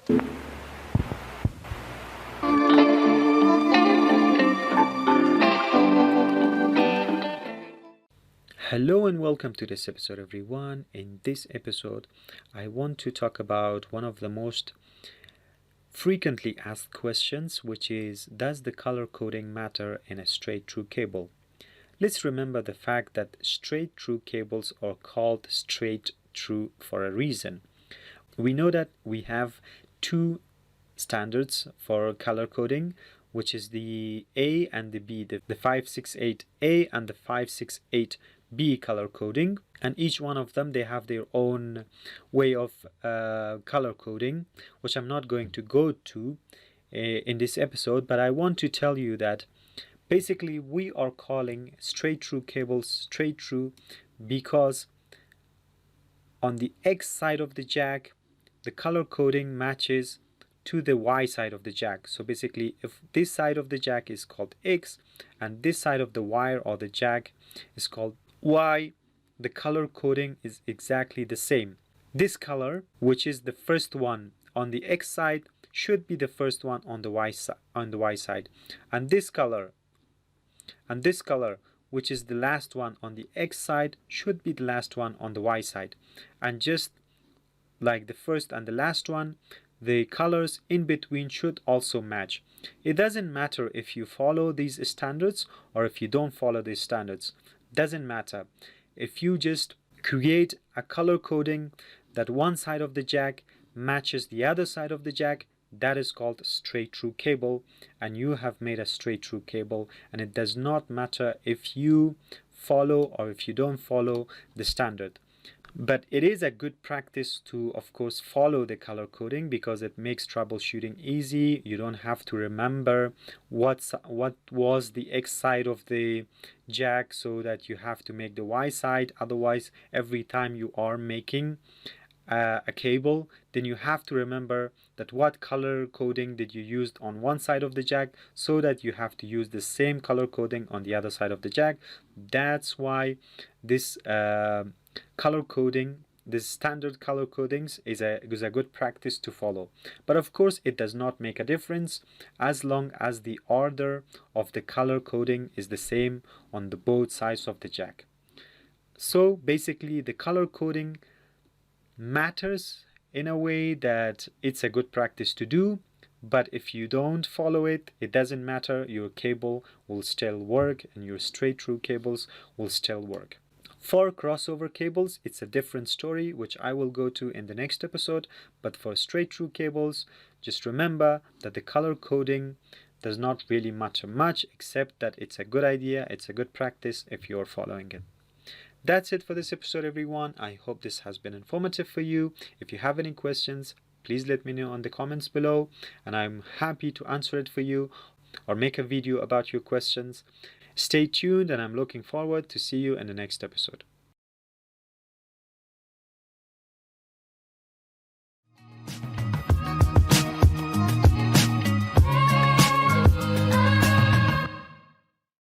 Hello and welcome to this episode, everyone. In this episode, I want to talk about one of the most frequently asked questions, which is, does the color coding matter in a straight through cable? Let's remember the fact that straight through cables are called straight through for a reason. We know that we have two standards for color coding, which is the A and the B, the 568A and the 568B color coding, and each one of them, they have their own way of color coding, which I'm not going to go to in this episode, but I want to tell you that basically we are calling straight through cables straight through because on the X side of the jack, the color coding matches to the Y side of the jack. So basically, if this side of the jack is called X and this side of the wire or the jack is called Y, the color coding is exactly the same. This color, which is the first one on the X side, should be the first one on the Y side, and this color, which is the last one on the X side, should be the last one on the Y side. And just like the first and the last one, the colors in between should also match. It doesn't matter if you follow these standards or if you don't follow these standards. Doesn't matter. If you just create a color coding that one side of the jack matches the other side of the jack, that is called straight through cable, and you have made a straight through cable. And it does not matter if you follow or if you don't follow the standard. But it is a good practice to, of course, follow the color coding because it makes troubleshooting easy. You don't have to remember what was the X side of the jack, so that you have to make the Y side. Otherwise, every time you are making a cable, then you have to remember that what color coding did you use on one side of the jack, so that you have to use the same color coding on the other side of the jack. That's why this color coding, this standard color codings is a good practice to follow. But of course, it does not make a difference as long as the order of the color coding is the same on the both sides of the jack. So basically, the color coding matters in a way that it's a good practice to do, but if you don't follow it, it doesn't matter. Your cable will still work and your straight through cables will still work. For crossover cables, it's a different story, which I will go to in the next episode. But for straight through cables, just remember that the color coding does not really matter much, except that it's a good idea, it's a good practice if you're following it. That's it for this episode, everyone. I hope this has been informative for you. If you have any questions, please let me know in the comments below, and I'm happy to answer it for you or make a video about your questions. Stay tuned, and I'm looking forward to see you in the next episode.